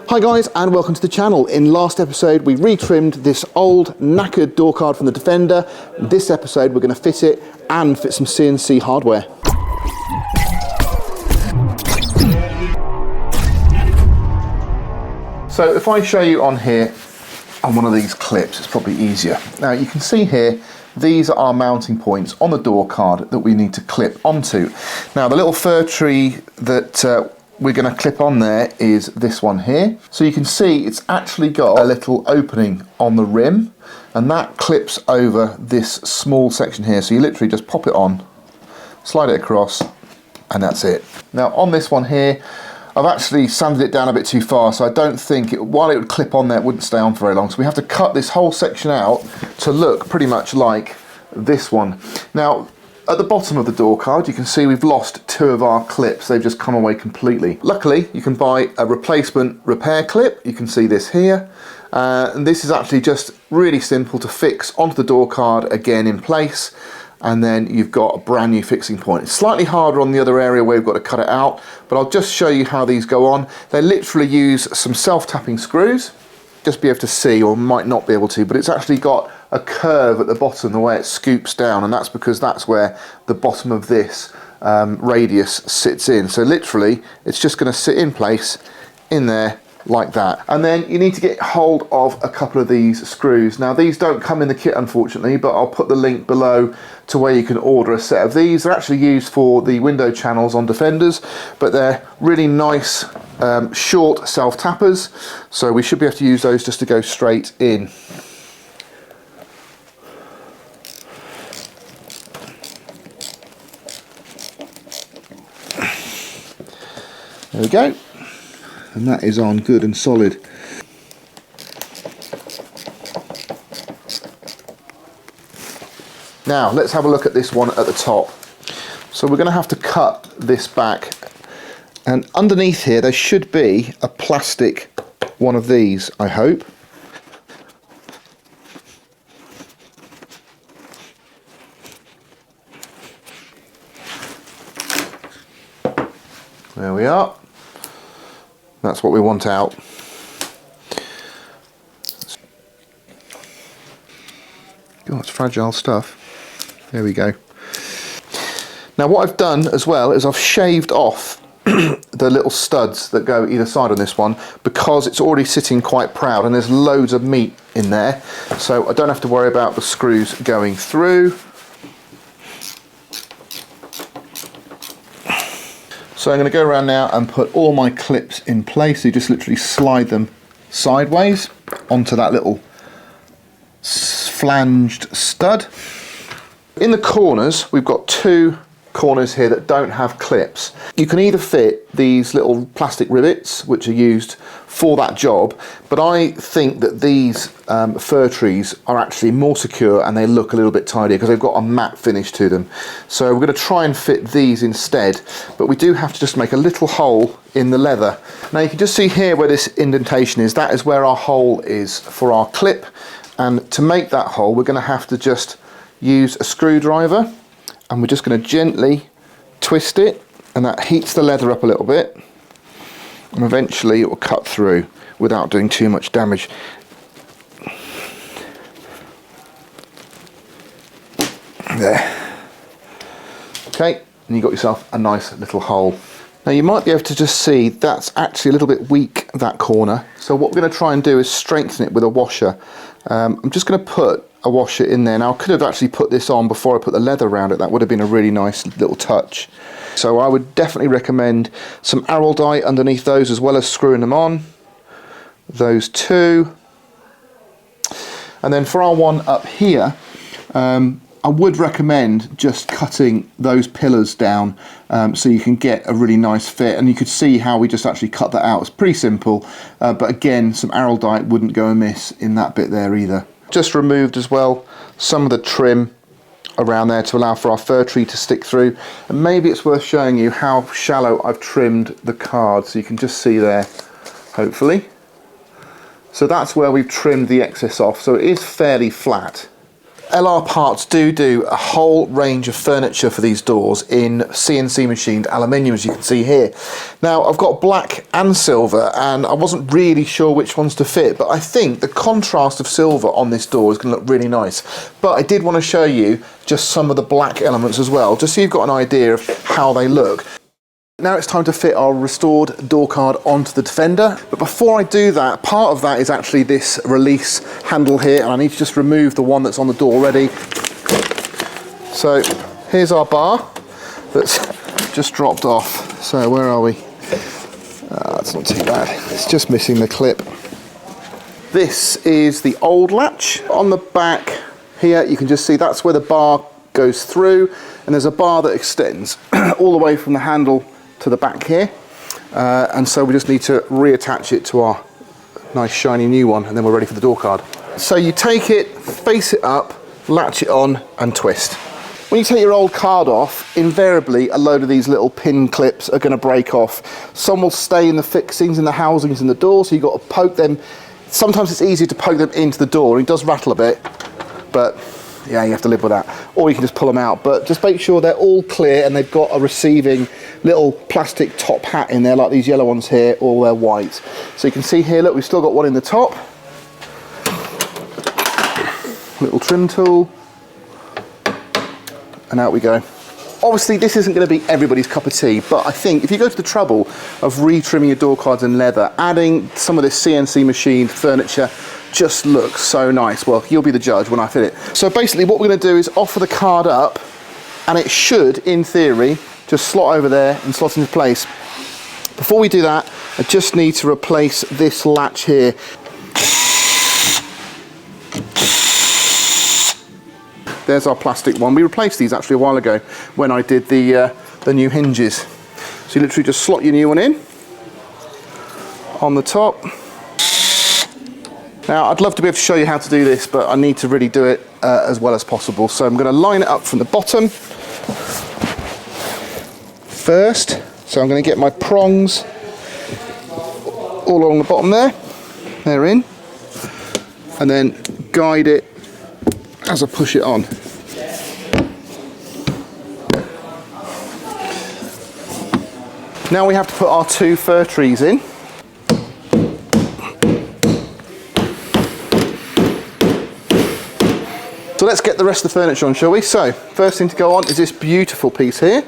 Hi guys, and welcome to the channel. In last episode we retrimmed this old knackered door card from the Defender. This episode we're going to fit it and fit some CNC hardware. So if I show you on here on one of these clips, it's probably easier. Now you can see here these are our mounting points on the door card that we need to clip onto. Now the little FIR-TREE that we're going to clip on there is this one here. So you can see it's actually got a little opening on the rim, and that clips over this small section here. So you literally just pop it on, slide it across, and that's it. Now on this one here, I've actually sanded it down a bit too far, so I don't think, while it would clip on there, it wouldn't stay on for very long. So we have to cut this whole section out to look pretty much like this one. Now, at the bottom of the door card, you can see we've lost two of our clips. They've just come away completely. Luckily, you can buy a replacement repair clip. You can see this here. And this is actually just really simple to fix onto the door card again in place. And then you've got a brand new fixing point. It's slightly harder on the other area where we've got to cut it out, but I'll just show you how these go on. They literally use some self-tapping screws. Just be able to see, or might not be able to, but it's actually got a curve at the bottom the way it scoops down, and that's because that's where the bottom of this radius sits in. So literally it's just going to sit in place in there like that. And then you need to get hold of a couple of these screws. Now these don't come in the kit unfortunately, but I'll put the link below to where you can order a set of these. They're actually used for the window channels on Defenders, but they're really nice short self-tappers, so we should be able to use those just to go straight in. There we go. And that is on good and solid. Now let's have a look at this one at the top. So we're going to have to cut this back, and underneath here there should be a plastic one of these, I hope. There we are. That's what we want out. Oh, it's fragile stuff. There we go. Now what I've done as well is I've shaved off the little studs that go either side on this one, because it's already sitting quite proud and there's loads of meat in there, so I don't have to worry about the screws going through. So I'm going to go around now and put all my clips in place. So you just literally slide them sideways onto that little flanged stud. In the corners, we've got two corners here that don't have clips. You can either fit these little plastic rivets, which are used for that job, but I think that these FIR-TREEs are actually more secure and they look a little bit tidier because they've got a matte finish to them. So we're going to try and fit these instead, but we do have to just make a little hole in the leather. Now you can just see here where this indentation is. That is where our hole is for our clip, and to make that hole we're going to have to just use a screwdriver, and we're just going to gently twist it, and that heats the leather up a little bit, and eventually it will cut through without doing too much damage. There. Okay, and you've got yourself a nice little hole. Now you might be able to just see that's actually a little bit weak, that corner, so what we're going to try and do is strengthen it with a washer. I'm just going to put a washer in there. Now I could have actually put this on before I put the leather around it. That would have been a really nice little touch. So I would definitely recommend some araldite underneath those, as well as screwing them on. Those two. And then for our one up here, I would recommend just cutting those pillars down so you can get a really nice fit, and you could see how we just actually cut that out. It's pretty simple, but again, some araldite wouldn't go amiss in that bit there either. Just removed as well some of the trim around there to allow for our FIR-TREE to stick through, and maybe it's worth showing you how shallow I've trimmed the card, so you can just see there, hopefully. So that's where we've trimmed the excess off, so it is fairly flat. LR Parts do a whole range of furniture for these doors in CNC machined aluminium, as you can see here. Now I've got black and silver, and I wasn't really sure which ones to fit, but I think the contrast of silver on this door is going to look really nice. But I did want to show you just some of the black elements as well, just so you've got an idea of how they look. Now it's time to fit our restored door card onto the Defender, but before I do that, part of that is actually this release handle here, and I need to just remove the one that's on the door already. So here's our bar that's just dropped off. So where are we? It's not too bad, it's just missing the clip. This is the old latch. On the back here you can just see that's where the bar goes through, and there's a bar that extends all the way from the handle to the back here, and so we just need to reattach it to our nice shiny new one, and then we're ready for the door card. So you take it, face it up, latch it on and twist. When you take your old card off, invariably a load of these little pin clips are going to break off. Some will stay in the fixings and the housings in the door, so you've got to poke them. Sometimes it's easier to poke them into the door, and it does rattle a bit, but yeah, you have to live with that. Or you can just pull them out, but just make sure they're all clear and they've got a receiving little plastic top hat in there, like these yellow ones here, or they're white. So you can see here, look, we've still got one in the top. Little trim tool. And out we go. Obviously, this isn't going to be everybody's cup of tea, but I think if you go to the trouble of retrimming your door cards in leather, adding some of this CNC machined furniture just looks so nice. Well, you'll be the judge when I fit it. So basically what we're going to do is offer the card up, and it should, in theory, just slot over there and slot into place. Before we do that, I just need to replace this latch here. There's our plastic one. We replaced these actually a while ago when I did the new hinges. So you literally just slot your new one in on the top. Now I'd love to be able to show you how to do this, but I need to really do it as well as possible. So I'm going to line it up from the bottom first. So I'm going to get my prongs all along the bottom there. They're in. And then guide it as I push it on. Now we have to put our two fir trees in. So let's get the rest of the furniture on, shall we? So, first thing to go on is this beautiful piece here.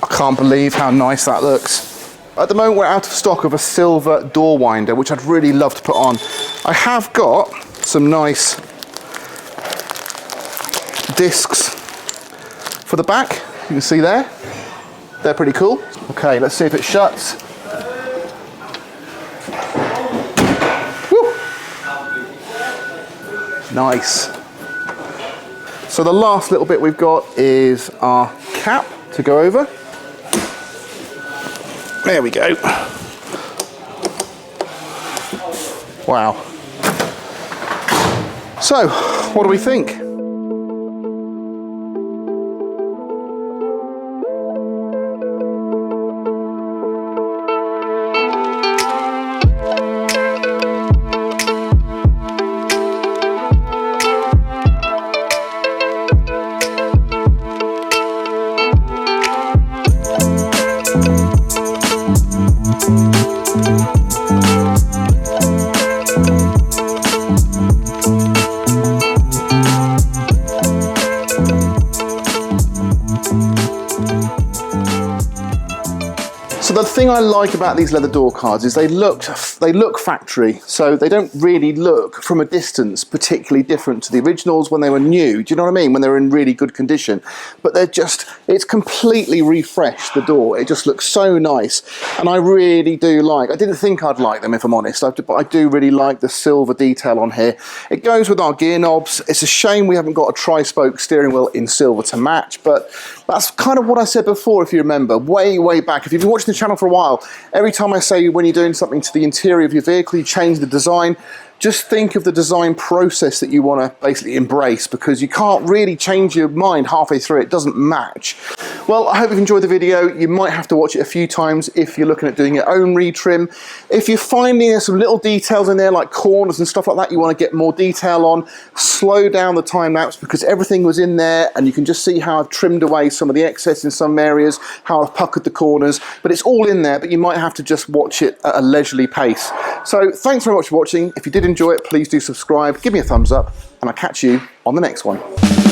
I can't believe how nice that looks. At the moment we're out of stock of a silver door winder, which I'd really love to put on. I have got some nice discs for the back, you can see there. They're pretty cool. Okay, let's see if it shuts. Woo! Nice. So the last little bit we've got is our cap to go over. There we go. Wow. So, what do we think? So the thing I like about these leather door cards is they look factory, so they don't really look from a distance particularly different to the originals when they were new. Do you know what I mean? When they were in really good condition. But they're just, it's completely refreshed the door. It just looks so nice, and I really do like, I didn't think I'd like them if I'm honest, but I do really like the silver detail on here. It goes with our gear knobs. It's a shame we haven't got a tri-spoke steering wheel in silver to match, but that's kind of what I said before, if you remember, way back. If you've been watching the channel for a while, every time I say when you're doing something to the interior of your vehicle, you change the design, just think of the design process that you want to basically embrace, because you can't really change your mind halfway through. It doesn't match. Well, I hope you've enjoyed the video. You might have to watch it a few times if you're looking at doing your own retrim. If you're finding there's some little details in there like corners and stuff like that you want to get more detail on, slow down the time lapse because everything was in there and you can just see how I've trimmed away some of the excess in some areas, how I've puckered the corners, but it's all in there, but you might have to just watch it at a leisurely pace. So thanks very much for watching. If you did enjoy it, please do subscribe, give me a thumbs up, and I'll catch you on the next one.